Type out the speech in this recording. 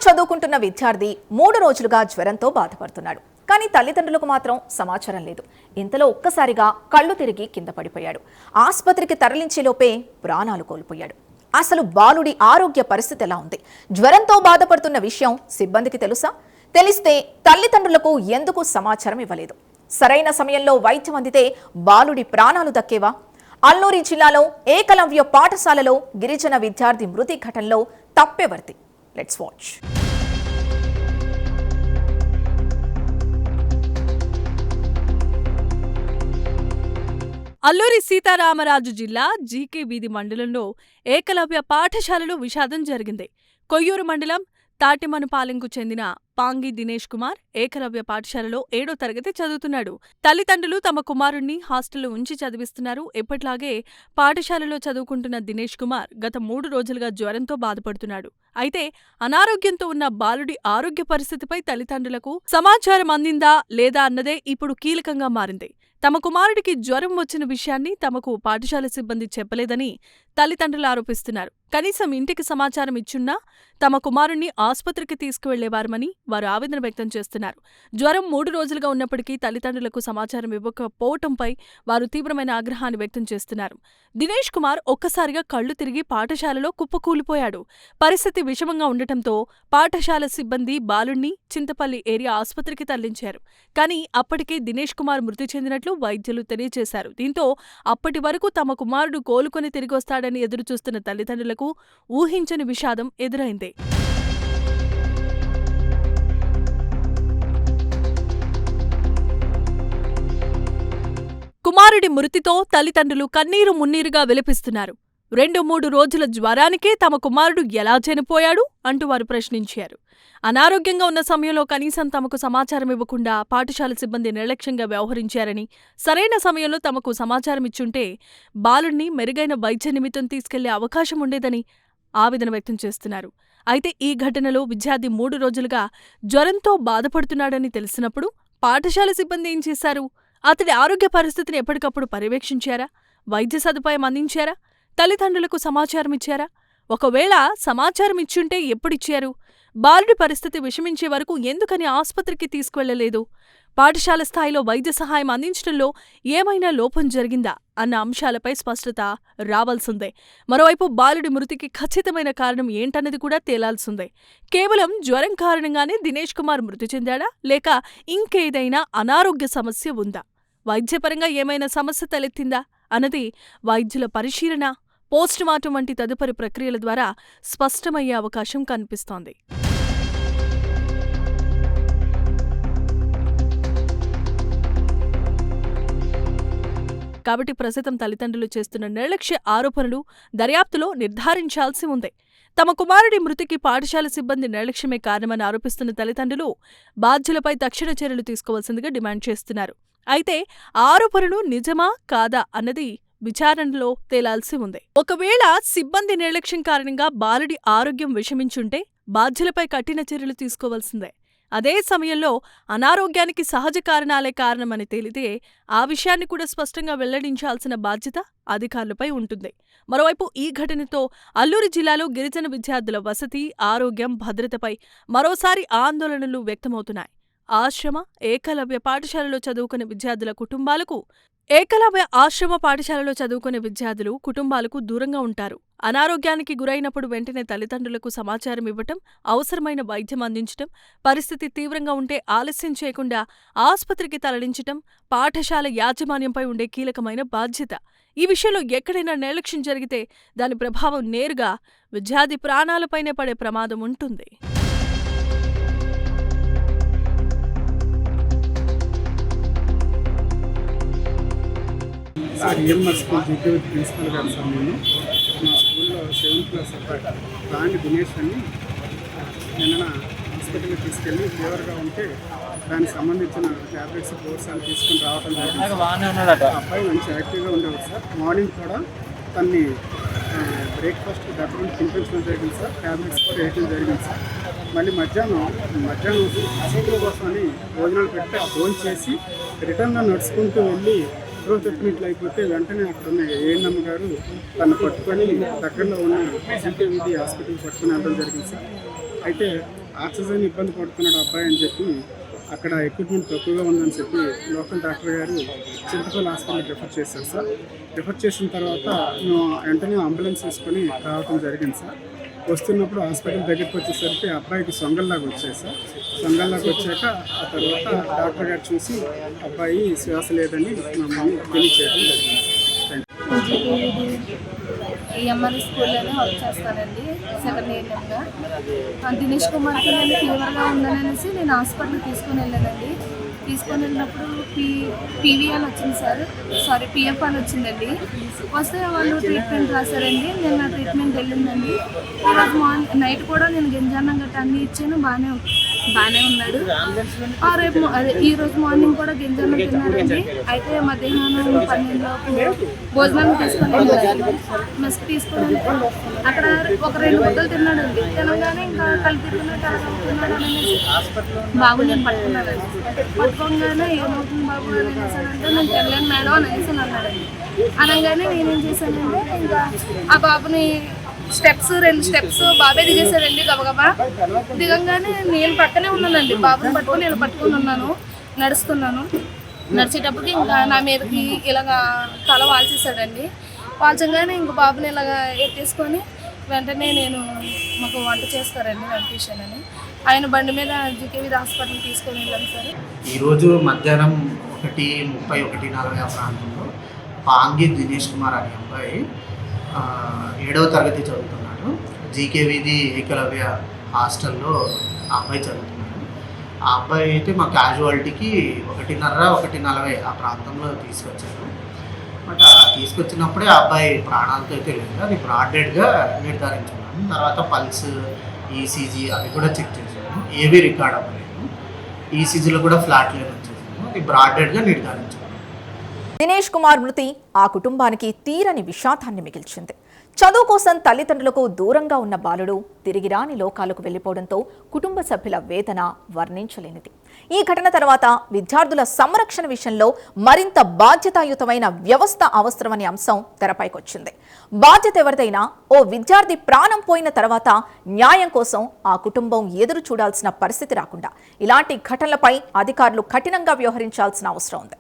చదువుకుంటున్న విద్యార్థి 3 రోజులుగా జ్వరంతో బాధపడుతున్నాడు. కానీ తల్లిదండ్రులకు మాత్రం సమాచారం లేదు. ఇంతలో ఒక్కసారిగా కళ్ళు తిరిగి కింద పడిపోయాడు. ఆసుపత్రికి తరలించేలోపే ప్రాణాలు కోల్పోయాడు. అసలు బాలుడి ఆరోగ్య పరిస్థితి ఎలా ఉంది? జ్వరంతో బాధపడుతున్న విషయం సిబ్బందికి తెలుసా? తెలిస్తే తల్లిదండ్రులకు ఎందుకు సమాచారం ఇవ్వలేదు? సరైన సమయంలో వైద్యం అందితే బాలుడి ప్రాణాలు దక్కేవా? అల్లూరి జిల్లాలో ఏకలవ్య పాఠశాలలో గిరిజన విద్యార్థి మృతి ఘటనలో తప్పెవర్తి. Let's watch. అల్లూరి సీతారామరాజు జిల్లా జీకే వీధి మండలంలో ఏకలవ్య పాఠశాలలో విషాదం జరిగింది. కొయ్యూరు మండలం తాటిమనుపాలెంకు చెందిన పాంగి దినేష్ కుమార్ ఏకలవ్య పాఠశాలలో 7వ తరగతి చదువుతున్నాడు. తల్లిదండ్రులు తమ కుమారుణ్ణి హాస్టల్లో ఉంచి చదివిస్తున్నారు. ఎప్పట్లాగే పాఠశాలలో చదువుకుంటున్న దినేష్ కుమార్ గత 3 రోజులుగా జ్వరంతో బాధపడుతున్నాడు. అయితే అనారోగ్యంతో ఉన్న బాలుడి ఆరోగ్య పరిస్థితిపై తల్లిదండ్రులకు సమాచారం అందిందా లేదా అన్నదే ఇప్పుడు కీలకంగా మారింది. తమ కుమారుడికి జ్వరం వచ్చిన విషయాన్ని తమకు పాఠశాల సిబ్బంది చెప్పలేదని తల్లిదండ్రులు ఆరోపిస్తున్నారు. కనీసం ఇంటికి సమాచారం ఇచ్చున్నా తమ కుమారుణ్ణి ఆసుపత్రికి తీసుకువెళ్లేవారమని వారు ఆవేదన వ్యక్తం చేస్తున్నారు. జ్వరం 3 రోజులుగా ఉన్నప్పటికీ తల్లిదండ్రులకు సమాచారం ఇవ్వకపోవటంపై వారు తీవ్రమైన ఆగ్రహాన్ని వ్యక్తం చేస్తున్నారు. దినేష్ కుమార్ ఒక్కసారిగా కళ్లు తిరిగి పాఠశాలలో కుప్పకూలిపోయాడు. పరిస్థితి విషమంగా ఉండటంతో పాఠశాల సిబ్బంది బాలుణ్ణి చింతపల్లి ఏరియా ఆసుపత్రికి తరలించారు. కానీ అప్పటికే దినేష్ కుమార్ మృతి చెందినట్లు వైద్యులు తెలియజేశారు. దీంతో అప్పటి వరకు తమ కుమారుడు కోలుకొని తిరిగొస్తాడని ఎదురుచూస్తున్న తల్లిదండ్రులకు ఊహించని విషాదం ఎదురైంది. కుమారుడి మృతితో తల్లిదండ్రులు కన్నీరు మున్నీరుగా విలపిస్తున్నారు. 2-3 రోజుల జ్వరానికే తమ కుమారుడు ఎలా చనిపోయాడు అంటూ వారు ప్రశ్నించారు. అనారోగ్యంగా ఉన్న సమయంలో కనీసం తమకు సమాచారం ఇవ్వకుండా పాఠశాల సిబ్బంది నిర్లక్ష్యంగా వ్యవహరించారని, సరైన సమయంలో తమకు సమాచారం ఇచ్చుంటే బాలుణ్ణి మెరుగైన వైద్య నిమిత్తం తీసుకెళ్లే అవకాశం ఉండేదని ఆవేదన వ్యక్తం చేస్తున్నారు. అయితే ఈ ఘటనలో విద్యార్థి 3 రోజులుగా జ్వరంతో బాధపడుతున్నాడని తెలిసినప్పుడు పాఠశాల సిబ్బంది ఏం చేశారు? అతడి ఆరోగ్య పరిస్థితిని ఎప్పటికప్పుడు పర్యవేక్షించారా? వైద్య సదుపాయం అందించారా? తల్లిదండ్రులకు సమాచారం ఇచ్చారా? ఒకవేళ సమాచారం ఇచ్చుంటే ఎప్పుడిచ్చారు? బాలుడి పరిస్థితి విషమించే వరకు ఎందుకని ఆసుపత్రికి తీసుకువెళ్లలేదు? పాఠశాల స్థాయిలో వైద్య సహాయం అందించడంలో ఏమైనా లోపం జరిగిందా అన్న అంశాలపై స్పష్టత రావాల్సిందే. మరోవైపు బాలుడి మృతికి ఖచ్చితమైన కారణం ఏంటన్నది కూడా తేలాల్సిందే. కేవలం జ్వరం కారణంగానే దినేష్ కుమార్ మృతి చెందాడా, లేక ఇంకేదైనా అనారోగ్య సమస్య ఉందా? వైద్యపరంగా ఏమైనా సమస్య తలెత్తిందా అన్నది వైద్యుల పరిశీలన, పోస్టుమార్టం వంటి తదుపరి ప్రక్రియల ద్వారా స్పష్టమయ్యే అవకాశం కనిపిస్తోంది. కాబట్టి ప్రస్తుతం తల్లిదండ్రులు చేస్తున్న నిర్లక్ష్య ఆరోపణలు దర్యాప్తులో నిర్ధారించాల్సి ఉంది. తమ కుమారుడి మృతికి పాఠశాల సిబ్బంది నిర్లక్ష్యమే కారణమని ఆరోపిస్తున్న తల్లిదండ్రులు బాధ్యులపై తక్షణ చర్యలు తీసుకోవాల్సిందిగా డిమాండ్ చేస్తున్నారు. అయితే ఆరోపణలు నిజమా కాదా అన్నది విచారణలో తేలాల్సి ఉంది. ఒకవేళ సిబ్బంది నిర్లక్ష్యం కారణంగా బాలుడి ఆరోగ్యం విషమించుంటే బాధ్యులపై కఠిన చర్యలు తీసుకోవాల్సిందే. అదే సమయంలో అనారోగ్యానికి సహజ కారణాలే కారణమని తేలితే ఆ విషయాన్ని కూడా స్పష్టంగా వెల్లడించాల్సిన బాధ్యత అధికారులపై ఉంటుంది. మరోవైపు ఈ ఘటనతో అల్లూరి జిల్లాలో గిరిజన విద్యార్థుల వసతి, ఆరోగ్యం, భద్రతపై మరోసారి ఆందోళనలు వ్యక్తమవుతున్నాయి. ఆశ్రమ, ఏకలవ్య పాఠశాలలో చదువుకునే విద్యార్థుల కుటుంబాలకు కుటుంబాలకు దూరంగా ఉంటారు. అనారోగ్యానికి గురైనప్పుడు వెంటనే తల్లిదండ్రులకు సమాచారం ఇవ్వటం, అవసరమైన వైద్యం అందించటం, పరిస్థితి తీవ్రంగా ఉంటే ఆలస్యం చేయకుండా ఆసుపత్రికి తరలించటం పాఠశాల యాజమాన్యంపై ఉండే కీలకమైన బాధ్యత. ఈ విషయంలో ఎక్కడైనా నిర్లక్ష్యం జరిగితే దాని ప్రభావం నేరుగా విద్యార్థి ప్రాణాలపైనే పడే ప్రమాదం ఉంటుంది. ఈఎంఆర్ స్కూల్ జీకే ప్రిన్సిపల్ గారి సమయంలో మా స్కూల్లో 7th క్లాస్ అబ్బాయి రాణి దినేష్ అని నిన్న హాస్పిటల్కి తీసుకెళ్ళి ఫీవర్గా ఉంటే దానికి సంబంధించిన ట్యాబ్లెట్స్ కోర్స్ అని తీసుకుని రావడం జరిగింది. అబ్బాయి మంచి యాక్టివ్గా ఉండేవాడు సార్. మార్నింగ్ కూడా తన్ని బ్రేక్ఫాస్ట్ దగ్గర నుండి తినిపించడం జరిగింది సార్. ట్యాబ్లెట్స్ కూడా వేయడం జరిగింది సార్. మళ్ళీ మధ్యాహ్నం హాస్పిటల్ కోసమని భోజనాలు పెట్టి ఫోన్ చేసి రిటర్న్లో నడుచుకుంటూ వెళ్ళి ఎప్పుడో చెప్పినట్లు అయిపోతే వెంటనే అక్కడ ఉన్న ఏఎన్ఎం గారు తను పట్టుకొని దగ్గరలో ఉన్న జీకే వీధి హాస్పిటల్ పట్టుకుని వెళ్ళడం జరిగింది సార్. అయితే ఆక్సిజన్ ఇబ్బంది పడుతున్నాడు అబ్బాయి అని చెప్పి అక్కడ ఎక్విప్మెంట్ తక్కువగా ఉందని చెప్పి లోకల్ డాక్టర్ గారు చింతపల్లి హాస్పిటల్కి రిఫర్ చేశారు సార్. రిఫర్ చేసిన తర్వాత మేము వెంటనే అంబులెన్స్ తీసుకొని రావడం జరిగింది సార్. వస్తున్నప్పుడు హాస్పిటల్ దగ్గరికి వచ్చేసరికి అబ్బాయికి సొంగల్లాగా వచ్చాయి సార్. సొంగల్లాగా వచ్చాక ఆ తర్వాత డాక్టర్ గారు చూసి అబ్బాయి శ్వాస లేదని మమ్మల్ని తెలియచేయడం జరిగింది సార్. ఈఎంఆర్ స్కూల్లోనే వర్క్ చేస్తానండి, సెకండ్ ఇయర్గా. దినేష్ కుమార్కి నేను ఫీవర్గా ఉందనేసి నేను హాస్పిటల్కి తీసుకొని వెళ్ళానండి. తీసుకొని వెళ్ళినప్పుడు పీవీఎల్ వచ్చింది సార్, పిఎఫ్ అని వచ్చిందండి. వస్తే వాళ్ళు ట్రీట్మెంట్ రాశారండి. నేను నా ట్రీట్మెంట్ వెళ్ళిందండి. ఈరోజు నైట్ కూడా నేను గింజాన్నం గట్ట అన్నీ ఇచ్చాను, బాగానే ఉన్నాడు. ఈరోజు మార్నింగ్ కూడా గింజాన్నం తిన్నాడండి. అయితే మధ్యాహ్నం 12 భోజనాన్ని తీసుకొని మెస్కి తీసుకొని అక్కడ ఒక 2 ముద్దలు తిన్నాడండి. తినగానే ఇంకా కలిపిస్తున్నాడు అనేసి బాబు నేను పట్టుకున్నానండి. పట్టుకోగానే ఏమవుతుంది బాబు అని అనేసానంటే నేను తినలేను మేడం అని అనేసి అన్నాడండి. అనగానే నేనేం చేశానంటే ఇంకా ఆ బాబుని 2 స్టెప్స్ బాబే దిగేశాడండి గబగబా. దిగంగానే నేను పక్కనే ఉన్నానండి, బాబుని పట్టుకొని నేను పట్టుకొని ఉన్నాను, నడుస్తున్నాను. నడిచేటప్పటికి ఇంకా నా మీదకి ఇలాగా తల వాల్చేసాడండి. వాల్చగానే ఇంక బాబుని ఇలాగా ఎత్తేసుకొని వెంటనే నేను మాకు వంట చేస్తారండి వెంకటేశ్వర్ అని, ఆయన బండి మీద జీకేవి హాస్పిటల్ తీసుకొని వెళ్ళాను సార్. ఈరోజు మధ్యాహ్నం 1:30, 1:40 ఆ ప్రాంతంలో పాంగి దినేష్ కుమార్ అనే అబ్బాయి 7వ తరగతి చదువుతున్నాడు. జీకేవిది ఏకలవ్య హాస్టల్లో ఆ అబ్బాయి చదువుతున్నాడు. ఆ అబ్బాయి అయితే మా క్యాజువాలిటీకి 1:30, 1:40 ఆ ప్రాంతంలో తీసుకొచ్చారు. బట్ తీసుకొచ్చినప్పుడే ఆ అబ్బాయి ప్రాణాలతో అయితే లేదు, అది బ్రాడెడ్గా నిర్ధారించుకున్నాము. తర్వాత పల్స్, ఈసీజీ అవి కూడా చెక్ చేసాము, ఏవి రికార్డ్ అవ్వలేదు. ఈసీజీలో కూడా ఫ్లాట్ లైన్ వచ్చేసాము, అది బ్రాడెడ్గా నిర్ధారించుకున్నాము. దినేష్ కుమార్ మృతి ఆ కుటుంబానికి తీరని విషాదాన్ని మిగిల్చింది. చదువు కోసం తల్లిదండ్రులకు దూరంగా ఉన్న బాలుడు తిరిగి రాని లోకాలకు వెళ్లిపోవడంతో కుటుంబ సభ్యుల వేదన వర్ణించలేనిది. ఈ ఘటన తర్వాత విద్యార్థుల సంరక్షణ విషయంలో మరింత బాధ్యతాయుతమైన వ్యవస్థ అవసరమనే అంశం తెరపైకొచ్చింది. బాధ్యత ఎవరిదైనా ఓ విద్యార్థి ప్రాణం పోయిన తర్వాత న్యాయం కోసం ఆ కుటుంబం ఎదురు చూడాల్సిన పరిస్థితి రాకుండా ఇలాంటి ఘటనలపై అధికారులు కఠినంగా వ్యవహరించాల్సిన అవసరం ఉంది.